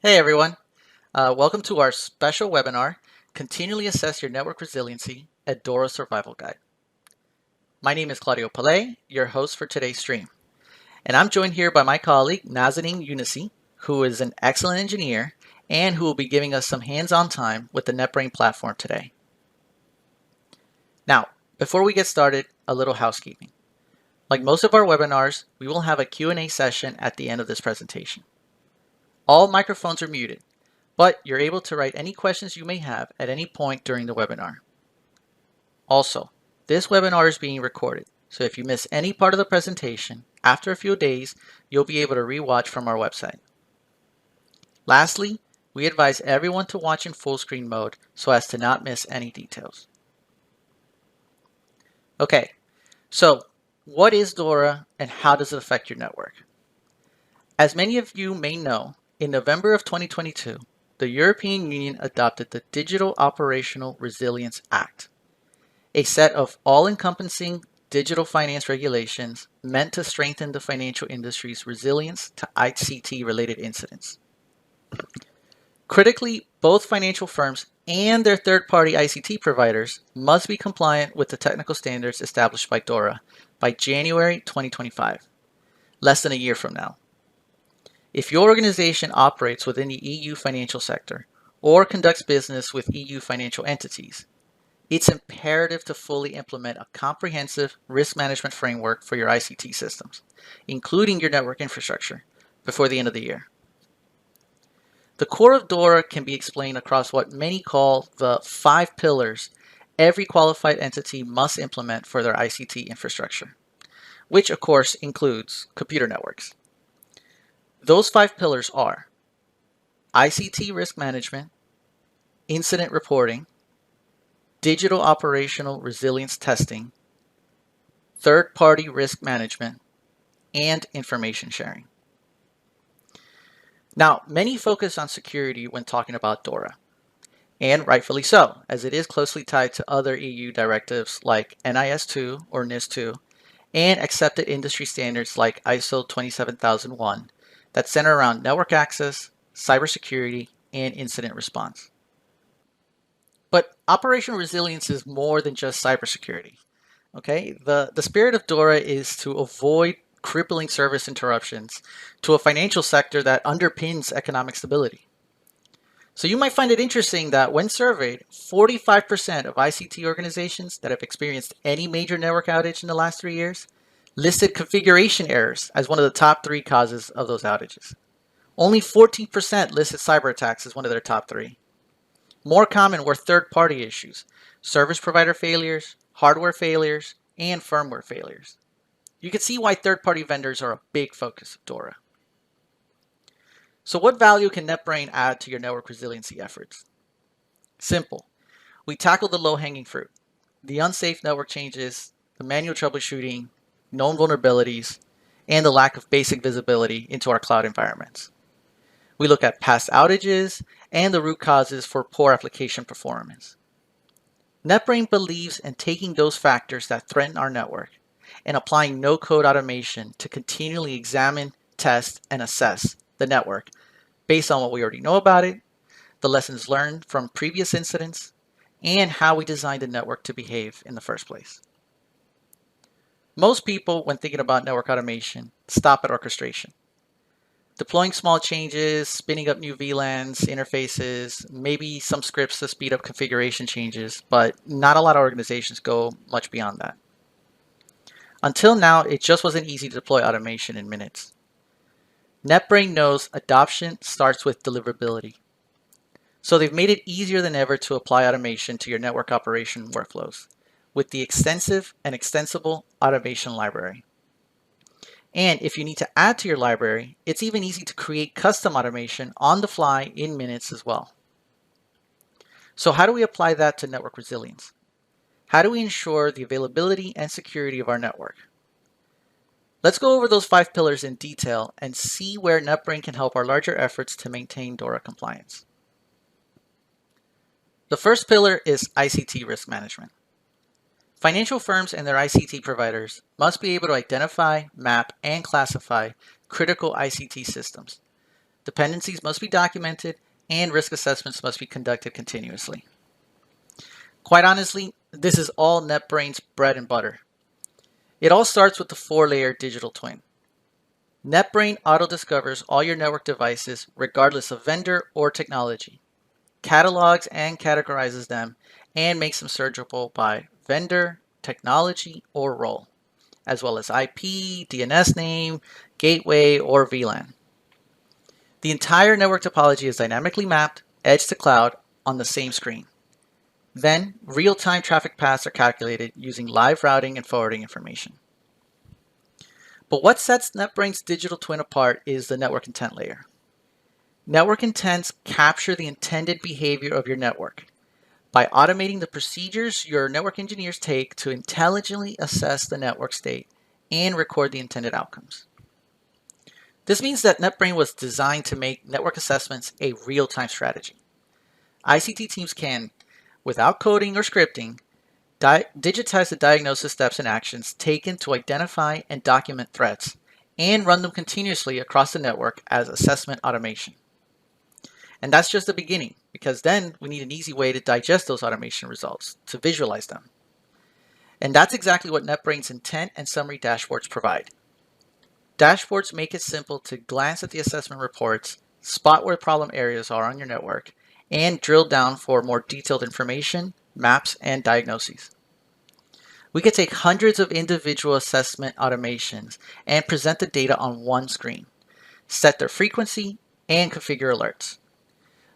Hey everyone, welcome to our special webinar, Continually Assess Your Network Resiliency, a DORA Survival Guide. My name is Claudio Palais, your host for today's stream, and I'm joined here by my colleague Nazanin Younisi, who is an excellent engineer and who will be giving us some hands-on time with the NetBrain platform today. Now, before we get started, a little housekeeping. Like most of our webinars, we will have a Q&A session at the end of this presentation. All microphones are muted, but you're able to write any questions you may have at any point during the webinar. Also, this webinar is being recorded, so if you miss any part of the presentation, after a few days, you'll be able to rewatch from our website. Lastly, we advise everyone to watch in full screen mode so as to not miss any details. Okay, so what is DORA and how does it affect your network? As many of you may know, in November of 2022, the European Union adopted the Digital Operational Resilience Act, a set of all-encompassing digital finance regulations meant to strengthen the financial industry's resilience to ICT-related incidents. Critically, both financial firms and their third-party ICT providers must be compliant with the technical standards established by DORA by January 2025, less than a year from now. If your organization operates within the EU financial sector or conducts business with EU financial entities, it's imperative to fully implement a comprehensive risk management framework for your ICT systems, including your network infrastructure, before the end of the year. The core of DORA can be explained across what many call the 5 pillars every qualified entity must implement for their ICT infrastructure, which of course includes computer networks. Those 5 pillars are ICT risk management, incident reporting, digital operational resilience testing, third-party risk management, and information sharing. Now, many focus on security when talking about DORA, and rightfully so, as it is closely tied to other EU directives like NIS2 or NIS2, and accepted industry standards like ISO 27001 that center around network access, cybersecurity, and incident response. But operational resilience is more than just cybersecurity. Okay, the spirit of DORA is to avoid crippling service interruptions to a financial sector that underpins economic stability. So you might find it interesting that when surveyed, 45% of ICT organizations that have experienced any major network outage in the last 3 years listed configuration errors as one of the top 3 causes of those outages. Only 14% listed cyber attacks as one of their top 3. More common were third-party issues, service provider failures, hardware failures, and firmware failures. You can see why third-party vendors are a big focus of DORA. So what value can NetBrain add to your network resiliency efforts? Simple. We tackle the low-hanging fruit, the unsafe network changes, the manual troubleshooting, known vulnerabilities, and the lack of basic visibility into our cloud environments. We look at past outages and the root causes for poor application performance. NetBrain believes in taking those factors that threaten our network and applying no-code automation to continually examine, test, and assess the network based on what we already know about it, the lessons learned from previous incidents, and how we designed the network to behave in the first place. Most people, when thinking about network automation, stop at orchestration. Deploying small changes, spinning up new VLANs, interfaces, maybe some scripts to speed up configuration changes, but not a lot of organizations go much beyond that. Until now, it just wasn't easy to deploy automation in minutes. NetBrain knows adoption starts with deliverability. So they've made it easier than ever to apply automation to your network operation workflows with the extensive and extensible automation library. And if you need to add to your library, it's even easy to create custom automation on the fly in minutes as well. So how do we apply that to network resilience? How do we ensure the availability and security of our network? Let's go over those 5 pillars in detail and see where NetBrain can help our larger efforts to maintain DORA compliance. The first pillar is ICT risk management. Financial firms and their ICT providers must be able to identify, map, and classify critical ICT systems, Dependencies must be documented, and risk assessments must be conducted continuously. Quite honestly, this is all NetBrain's bread and butter. It all starts with the 4-layer digital twin. NetBrain auto-discovers all your network devices regardless of vendor or technology, catalogs and categorizes them, and makes them searchable by vendor, technology, or role, as well as IP, DNS name, gateway, or VLAN. The entire network topology is dynamically mapped, edge to cloud, on the same screen. Then, real-time traffic paths are calculated using live routing and forwarding information. But what sets NetBrain's digital twin apart is the network intent layer. Network intents capture the intended behavior of your network by automating the procedures your network engineers take to intelligently assess the network state and record the intended outcomes. This means that NetBrain was designed to make network assessments a real-time strategy. ICT teams can, without coding or scripting, digitize the diagnosis steps and actions taken to identify and document threats, and run them continuously across the network as assessment automation. And that's just the beginning, because then we need an easy way to digest those automation results, to visualize them. And that's exactly what NetBrain's intent and summary dashboards provide. Dashboards make it simple to glance at the assessment reports, spot where problem areas are on your network, and drill down for more detailed information, maps, and diagnoses. We could take hundreds of individual assessment automations and present the data on one screen, set their frequency, and configure alerts.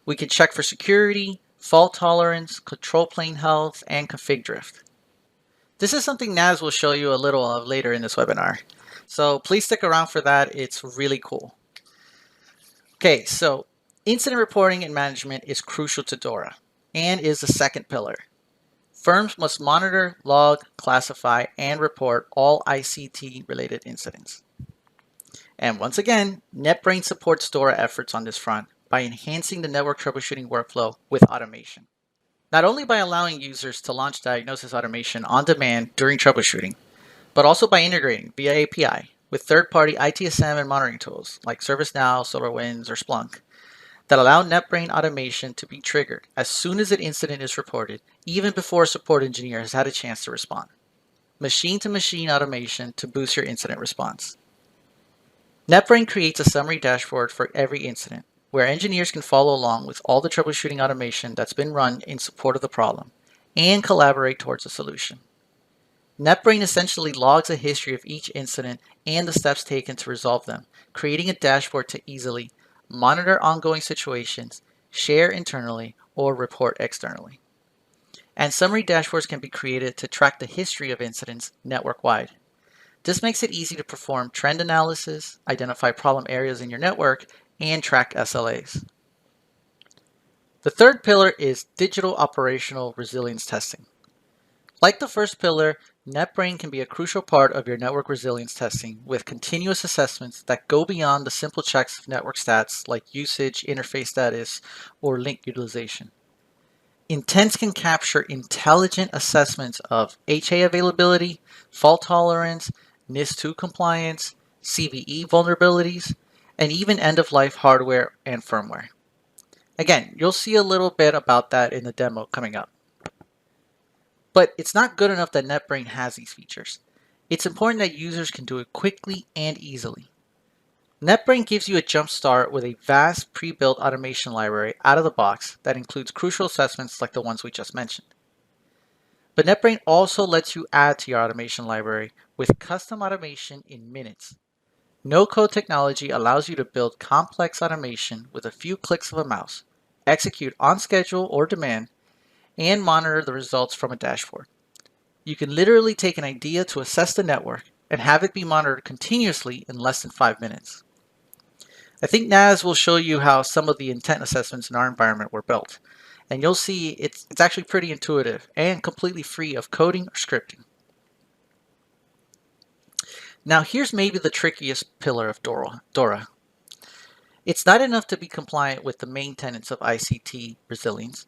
We can check for security, fault tolerance, control plane health, and config drift. This is something Naz will show you a little of later in this webinar, so please stick around for that. It's really cool. Okay, so incident reporting and management is crucial to DORA and is the second pillar. Firms must monitor, log, classify, and report all ICT-related incidents. And once again, NetBrain supports DORA efforts on this front by enhancing the network troubleshooting workflow with automation. Not only by allowing users to launch diagnosis automation on demand during troubleshooting, but also by integrating via API with third-party ITSM and monitoring tools like ServiceNow, SolarWinds, or Splunk that allow NetBrain automation to be triggered as soon as an incident is reported, even before a support engineer has had a chance to respond. Machine-to-machine automation to boost your incident response. NetBrain creates a summary dashboard for every incident, where engineers can follow along with all the troubleshooting automation that's been run in support of the problem and collaborate towards a solution. NetBrain essentially logs a history of each incident and the steps taken to resolve them, creating a dashboard to easily monitor ongoing situations, share internally, or report externally. And summary dashboards can be created to track the history of incidents network-wide. This makes it easy to perform trend analysis, identify problem areas in your network, and track SLAs. The third pillar is digital operational resilience testing. Like the first pillar, NetBrain can be a crucial part of your network resilience testing with continuous assessments that go beyond the simple checks of network stats like usage, interface status, or link utilization. Intents can capture intelligent assessments of HA availability, fault tolerance, NIS2 compliance, CVE vulnerabilities, and even end-of-life hardware and firmware. Again, you'll see a little bit about that in the demo coming up. But it's not good enough that NetBrain has these features. It's important that users can do it quickly and easily. NetBrain gives you a jump start with a vast pre-built automation library out of the box that includes crucial assessments like the ones we just mentioned. But NetBrain also lets you add to your automation library with custom automation in minutes. No-code technology allows you to build complex automation with a few clicks of a mouse, execute on schedule or demand, and monitor the results from a dashboard. You can literally take an idea to assess the network and have it be monitored continuously in less than 5 minutes. I think Naz will show you how some of the intent assessments in our environment were built, and you'll see it's actually pretty intuitive and completely free of coding or scripting. Now here's maybe the trickiest pillar of DORA. It's not enough to be compliant with the main tenets of ICT resilience.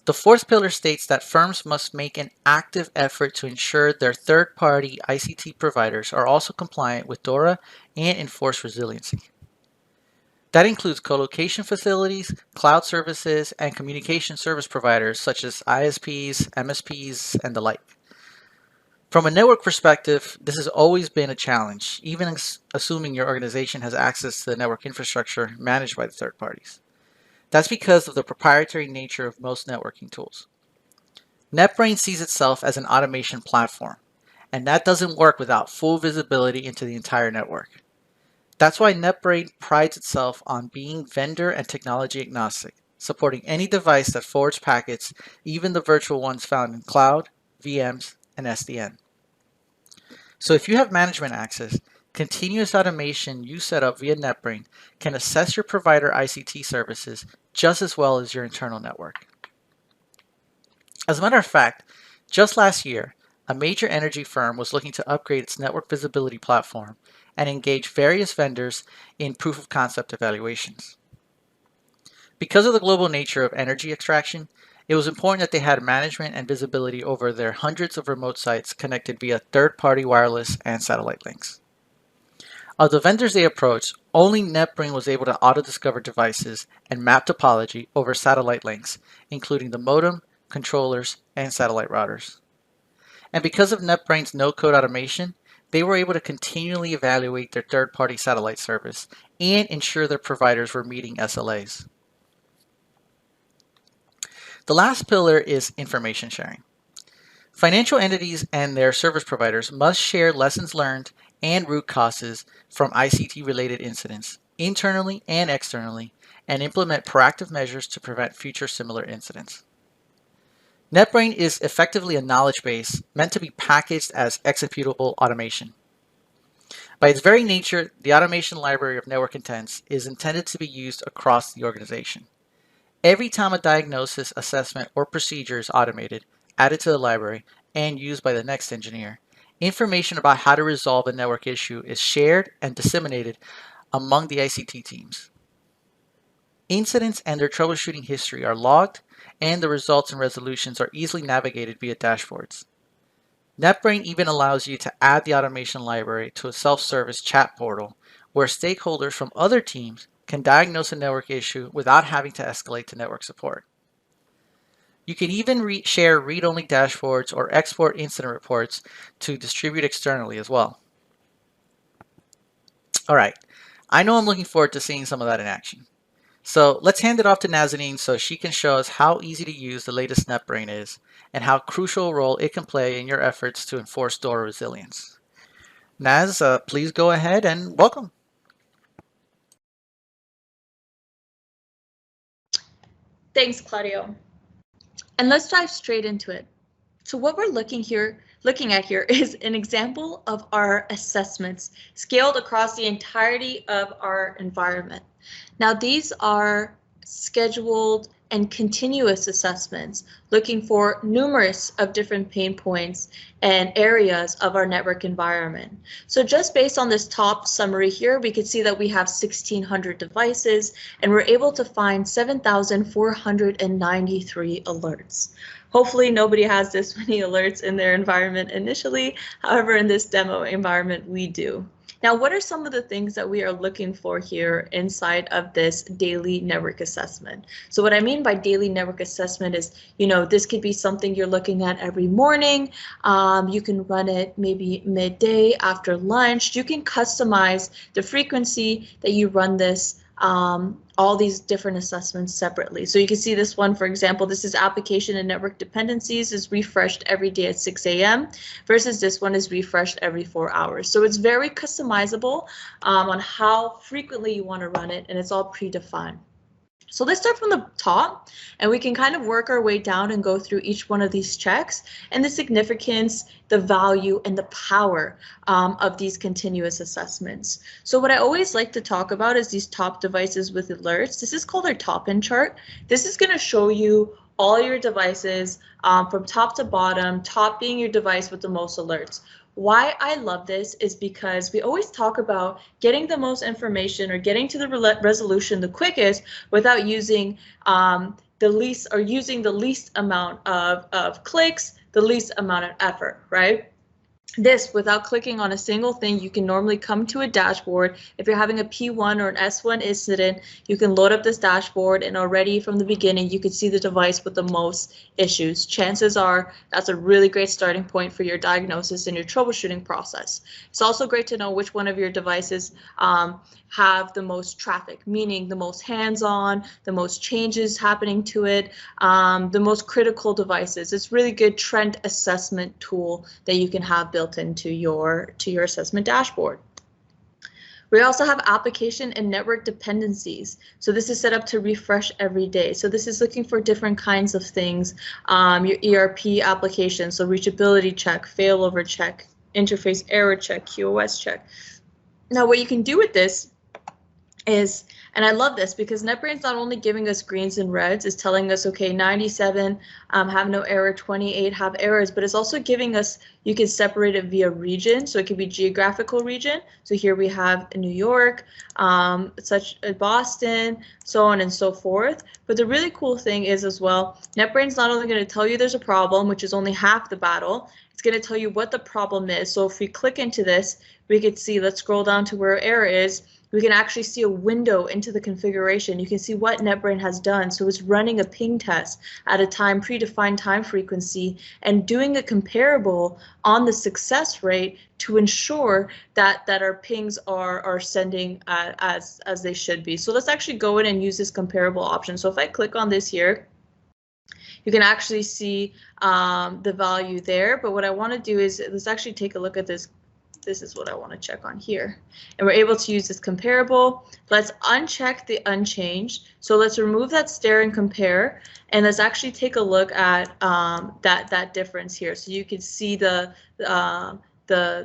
The fourth pillar states that firms must make an active effort to ensure their third-party ICT providers are also compliant with DORA and enforce resiliency. That includes colocation facilities, cloud services, and communication service providers such as ISPs, MSPs, and the like. From a network perspective, this has always been a challenge, even assuming your organization has access to the network infrastructure managed by the third parties. That's because of the proprietary nature of most networking tools. NetBrain sees itself as an automation platform, and that doesn't work without full visibility into the entire network. That's why NetBrain prides itself on being vendor and technology agnostic, supporting any device that forwards packets, even the virtual ones found in cloud, VMs, and SDN. So if you have management access, continuous automation you set up via NetBrain can assess your provider ICT services just as well as your internal network. As a matter of fact, just last year, a major energy firm was looking to upgrade its network visibility platform and engage various vendors in proof of concept evaluations. Because of the global nature of energy extraction, it was important that they had management and visibility over their hundreds of remote sites connected via third-party wireless and satellite links. Of the vendors they approached, only NetBrain was able to auto-discover devices and map topology over satellite links, including the modem, controllers, and satellite routers. And because of NetBrain's no-code automation, they were able to continually evaluate their third-party satellite service and ensure their providers were meeting SLAs. The last pillar is information sharing. Financial entities and their service providers must share lessons learned and root causes from ICT-related incidents, internally and externally, and implement proactive measures to prevent future similar incidents. NetBrain is effectively a knowledge base meant to be packaged as executable automation. By its very nature, the automation library of network intents is intended to be used across the organization. Every time a diagnosis, assessment, or procedure is automated, added to the library, and used by the next engineer, information about how to resolve a network issue is shared and disseminated among the ICT teams. Incidents and their troubleshooting history are logged, and the results and resolutions are easily navigated via dashboards. NetBrain even allows you to add the automation library to a self-service chat portal where stakeholders from other teams can diagnose a network issue without having to escalate to network support. You can even share read-only dashboards or export incident reports to distribute externally as well. All right, I know I'm looking forward to seeing some of that in action. So let's hand it off to Nazanin so she can show us how easy to use the latest NetBrain is and how crucial a role it can play in your efforts to enforce DORA resilience. Naz, please go ahead and welcome. Thanks, Claudio. And let's dive straight into it. So what we're looking at here is an example of our assessments scaled across the entirety of our environment. Now, these are scheduled and continuous assessments looking for numerous of different pain points and areas of our network environment. So just based on this top summary here, we could see that we have 1,600 devices and we're able to find 7,493 alerts. Hopefully nobody has this many alerts in their environment initially. However, in this demo environment, we do. Now, what are some of the things that we are looking for here inside of this daily network assessment? So what I mean by daily network assessment is, this could be something you're looking at every morning. You can run it maybe midday after lunch. You can customize the frequency that you run this all these different assessments separately. So you can see this one, for example, this is application and network dependencies is refreshed every day at 6 a.m. versus this one is refreshed every 4 hours. So it's very customizable on how frequently you want to run it, and it's all predefined. So let's start from the top, and we can kind of work our way down and go through each one of these checks and the significance, the value, and the power of these continuous assessments. So what I always like to talk about is these top devices with alerts. This is called our top-in chart. This is going to show you all your devices from top to bottom, top being your device with the most alerts. Why I love this is because we always talk about getting the most information or getting to the resolution the quickest without using the least amount of clicks, the least amount of effort, right? This, without clicking on a single thing, you can normally come to a dashboard. If you're having a P1 or an S1 incident, you can load up this dashboard, and already from the beginning, you can see the device with the most issues. Chances are that's a really great starting point for your diagnosis and your troubleshooting process. It's also great to know which one of your devices have the most traffic, meaning the most hands-on, the most changes happening to it, the most critical devices. It's really good trend assessment tool that you can have built into your assessment dashboard. We also have application and network dependencies. So this is set up to refresh every day. So this is looking for different kinds of things. Your ERP application, so reachability check, failover check, interface error check, QoS check. Now what you can do with this is, and I love this because NetBrain's not only giving us greens and reds, it's telling us, okay, 97 have no error, 28 have errors, but it's also giving us, you can separate it via region, so it could be geographical region. So here we have New York, such Boston, so on and so forth. But the really cool thing is as well, NetBrain's not only going to tell you there's a problem, which is only half the battle, it's going to tell you what the problem is. So if we click into this, we could see, let's scroll down to where error is. We can actually see a window into the configuration. You can see what NetBrain has done. So it's running a ping test at a predefined time frequency and doing a comparable on the success rate to ensure that our pings are sending as they should be. So let's actually go in and use this comparable option. So if I click on this here, you can actually see the value there. But what I want to do is, let's actually take a look at this. This is what I want to check on here. And we're able to use this comparable. Let's uncheck the unchanged. So let's remove that stare and compare. And let's actually take a look at that difference here. So you can see the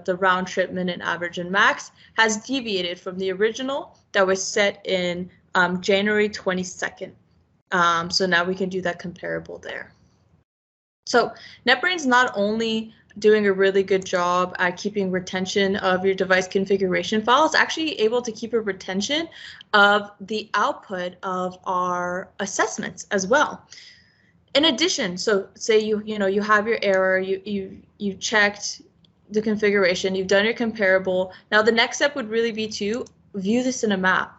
round trip minute average and max has deviated from the original that was set in January 22nd. So now we can do that comparable there. So NetBrain's not only doing a really good job at keeping retention of your device configuration file, it's actually able to keep a retention of the output of our assessments as well. In addition, so say you have your error, you checked the configuration, you've done your comparable. Now the next step would really be to view this in a map.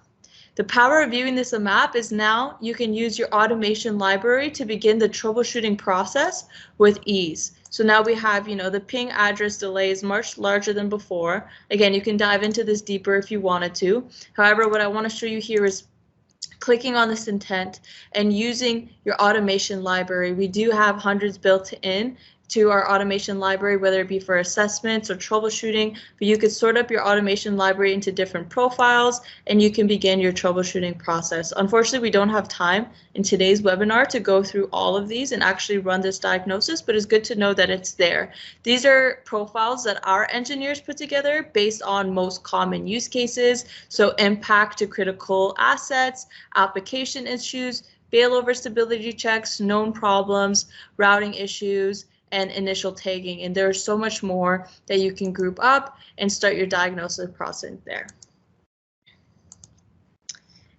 The power of viewing this in a map is now you can use your automation library to begin the troubleshooting process with ease. So now we have, the ping address delay is much larger than before. Again, you can dive into this deeper if you wanted to. However, what I want to show you here is clicking on this intent and using your automation library. We do have hundreds built in to our automation library, whether it be for assessments or troubleshooting, but you could sort up your automation library into different profiles and you can begin your troubleshooting process. Unfortunately, we don't have time in today's webinar to go through all of these and actually run this diagnosis, but it's good to know that it's there. These are profiles that our engineers put together based on most common use cases, so impact to critical assets, application issues, failover stability checks, known problems, routing issues, and initial tagging, and there's so much more that you can group up and start your diagnosis process there.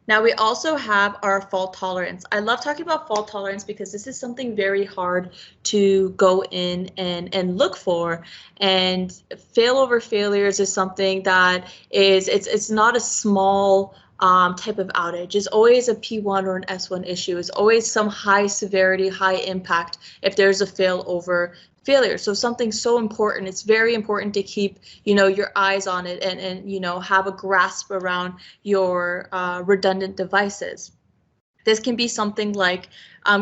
Now we also have our fault tolerance. I love talking about fault tolerance because this is something very hard to go in and look for, and failover failures is something that it's not a small type of outage. It's always a P1 or an S1 issue. It's always some high severity, high impact if there's a failover failure. So something so important, it's very important to keep, your eyes on it and have a grasp around your redundant devices. This can be something like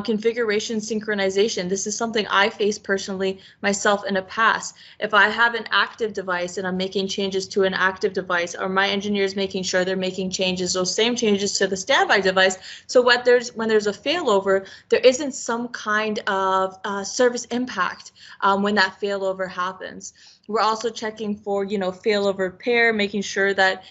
configuration synchronization. This is something I faced personally myself in the past. If I have an active device and I'm making changes to an active device, or my engineers making sure they're making changes, those same changes to the standby device, so when there's a failover, there isn't some kind of service impact when that failover happens. We're also checking for, failover repair, making sure that,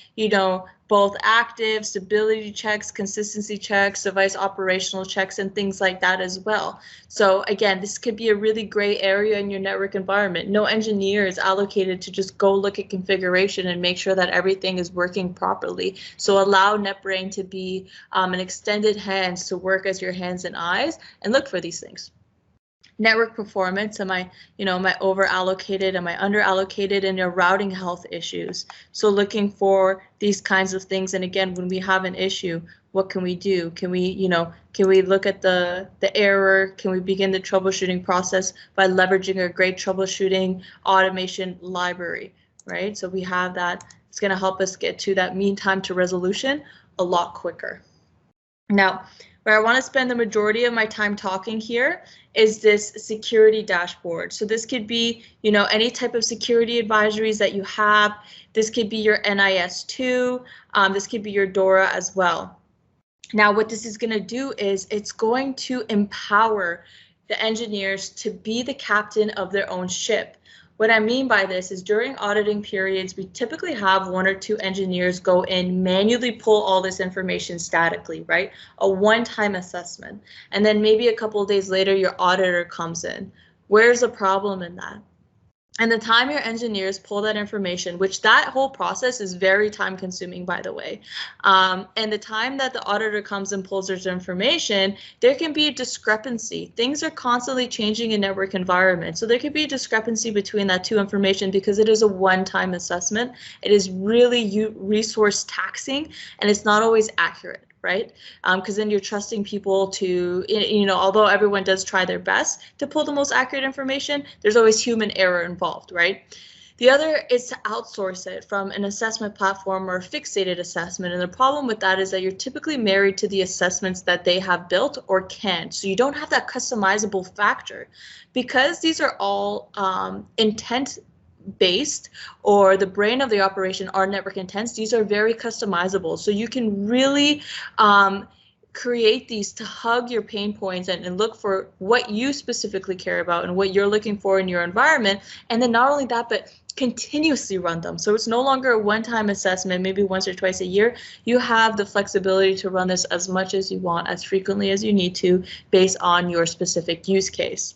both active, stability checks, consistency checks, device operational checks, and things like that as well. So again, this could be a really gray area in your network environment. No engineer is allocated to just go look at configuration and make sure that everything is working properly. So allow NetBrain to be an extended hands to work as your hands and eyes and look for these things. network performance. Am I over allocated? Am I under allocated? And your routing health issues. So looking for these kinds of things. And again, when we have an issue, what can we do? Can we look at the error? Can we begin the troubleshooting process by leveraging a great troubleshooting automation library, right? So we have that. It's going to help us get to that mean time to resolution a lot quicker. Now, where I want to spend the majority of my time talking here is this security dashboard. So this could be, any type of security advisories that you have. This could be your NIS2. This could be your DORA as well. Now, what this is going to do is it's going to empower the engineers to be the captain of their own ship. What I mean by this is during auditing periods, we typically have 1 or 2 engineers go in, manually pull all this information statically, right? A one-time assessment. And then maybe a couple of days later, your auditor comes in. Where's the problem in that? And the time your engineers pull that information, which that whole process is very time consuming, by the way. And the time that the auditor comes and pulls their information, there can be a discrepancy. Things are constantly changing in network environments. So there could be a discrepancy between that two information because it is a one-time assessment. It is really resource taxing and it's not always accurate. Right? Because then you're trusting people to, although everyone does try their best to pull the most accurate information, there's always human error involved, right? The other is to outsource it from an assessment platform or a fixated assessment. And the problem with that is that you're typically married to the assessments that they have built or can. So you don't have that customizable factor. Because these are all intent based or the brain of the operation are network intents, these are very customizable. So you can really create these to hug your pain points and look for what you specifically care about and what you're looking for in your environment. And then not only that, but continuously run them. So it's no longer a one-time assessment, maybe once or twice a year. You have the flexibility to run this as much as you want, as frequently as you need to, based on your specific use case.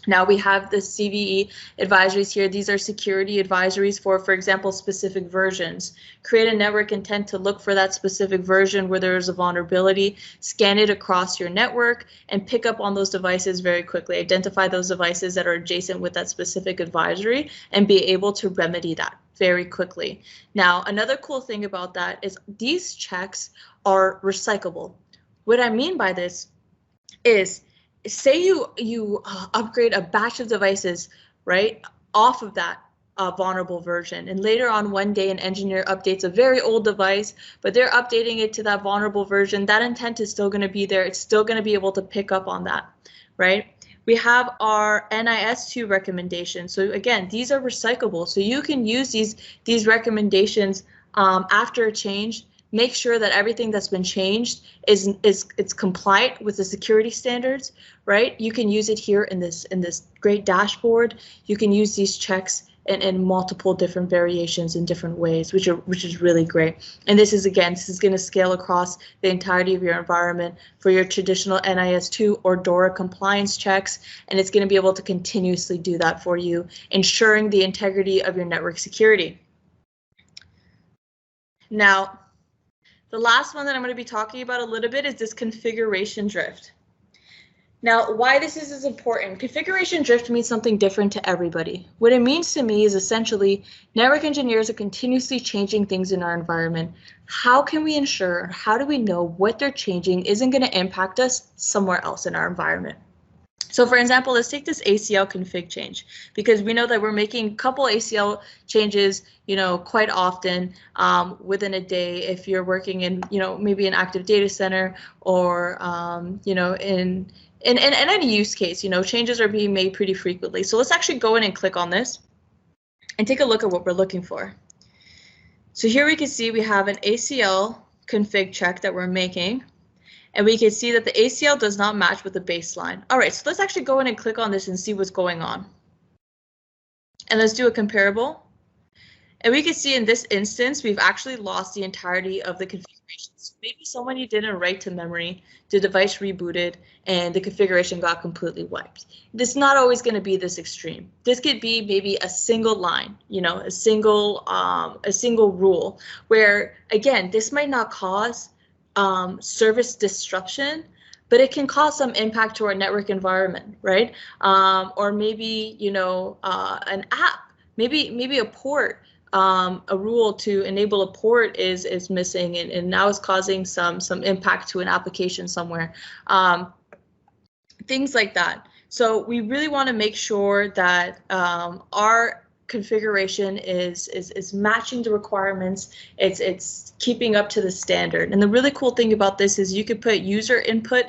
Now we have the CVE advisories here. These are security advisories for example, specific versions. Create a network intent to look for that specific version where there is a vulnerability, scan it across your network, and pick up on those devices very quickly. Identify those devices that are adjacent with that specific advisory and be able to remedy that very quickly. Now, another cool thing about that is these checks are recyclable. What I mean by this is, say you upgrade a batch of devices, right, off of that vulnerable version, and later on one day an engineer updates a very old device, but they're updating it to that vulnerable version. That intent is still going to be there. It's still going to be able to pick up on that, right? We have our NIS2 recommendations. So again, these are recyclable. So you can use these recommendations after a change. Make sure that everything that's been changed it's compliant with the security standards, right? You can use it here in this great dashboard. You can use these checks in multiple different variations in different ways, which is really great. And this is going to scale across the entirety of your environment for your traditional NIS2 or DORA compliance checks, and it's going to be able to continuously do that for you, ensuring the integrity of your network security. Now, the last one that I'm going to be talking about a little bit is this configuration drift. Now, why this is important. Configuration drift means something different to everybody. What it means to me is essentially network engineers are continuously changing things in our environment. How can we ensure, how do we know what they're changing isn't going to impact us somewhere else in our environment? So for example, let's take this ACL config change, because we know that we're making a couple ACL changes, quite often within a day. If you're working in, maybe an active data center or, in any use case, changes are being made pretty frequently. So let's actually go in and click on this and take a look at what we're looking for. So here we can see we have an ACL config check that we're making. And we can see that the ACL does not match with the baseline. All right, so let's actually go in and click on this and see what's going on. And let's do a comparable. And we can see in this instance, we've actually lost the entirety of the configuration. So maybe somebody didn't write to memory, the device rebooted, and the configuration got completely wiped. It's not always going to be this extreme. This could be maybe a single line, a single rule, where again, this might not cause service disruption, but it can cause some impact to our network environment, right? Or maybe, an app, maybe a port, a rule to enable a port is missing, and now it's causing some impact to an application somewhere. Things like that. So we really want to make sure that our configuration is matching the requirements. It's keeping up to the standard. And the really cool thing about this is you could put user input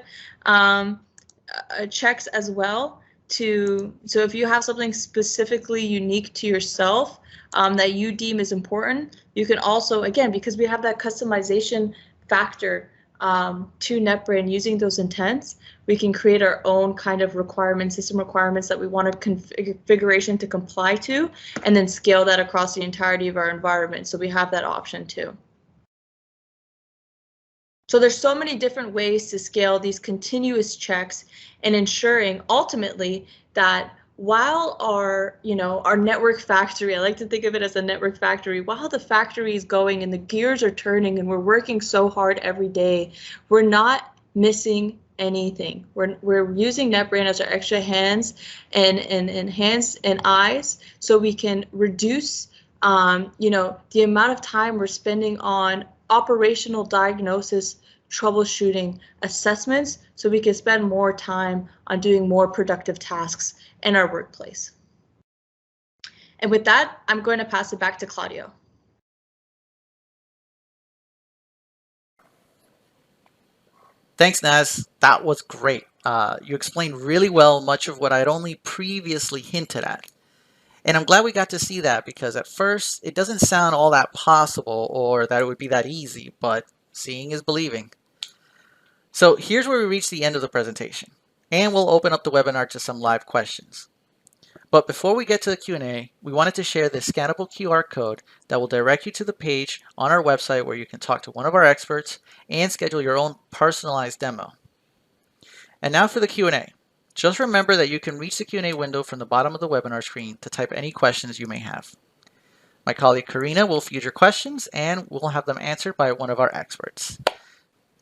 checks as well. So if you have something specifically unique to yourself that you deem is important, you can also, again, because we have that customization factor to NetBrain using those intents, we can create our own kind of requirements, system requirements that we want a configuration to comply to, and then scale that across the entirety of our environment. So we have that option too. So there's so many different ways to scale these continuous checks and ensuring ultimately that while our network factory, I like to think of it as a network factory, while the factory is going and the gears are turning and we're working so hard every day, we're not missing anything. We're using NetBrain as our extra hands and hands and eyes, so we can reduce the amount of time we're spending on operational diagnosis, troubleshooting, assessments, so we can spend more time on doing more productive tasks in our workplace. And with that, I'm going to pass it back to Claudio. Thanks, Naz. That was great. You explained really well much of what I'd only previously hinted at. And I'm glad we got to see that, because at first it doesn't sound all that possible or that it would be that easy, but seeing is believing. So here's where we reach the end of the presentation, and we'll open up the webinar to some live questions. But before we get to the Q&A, we wanted to share this scannable QR code that will direct you to the page on our website where you can talk to one of our experts and schedule your own personalized demo. And now for the Q&A. Just remember that you can reach the Q&A window from the bottom of the webinar screen to type any questions you may have. My colleague Karina will feed your questions and we'll have them answered by one of our experts.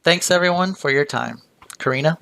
Thanks everyone for your time. Karina?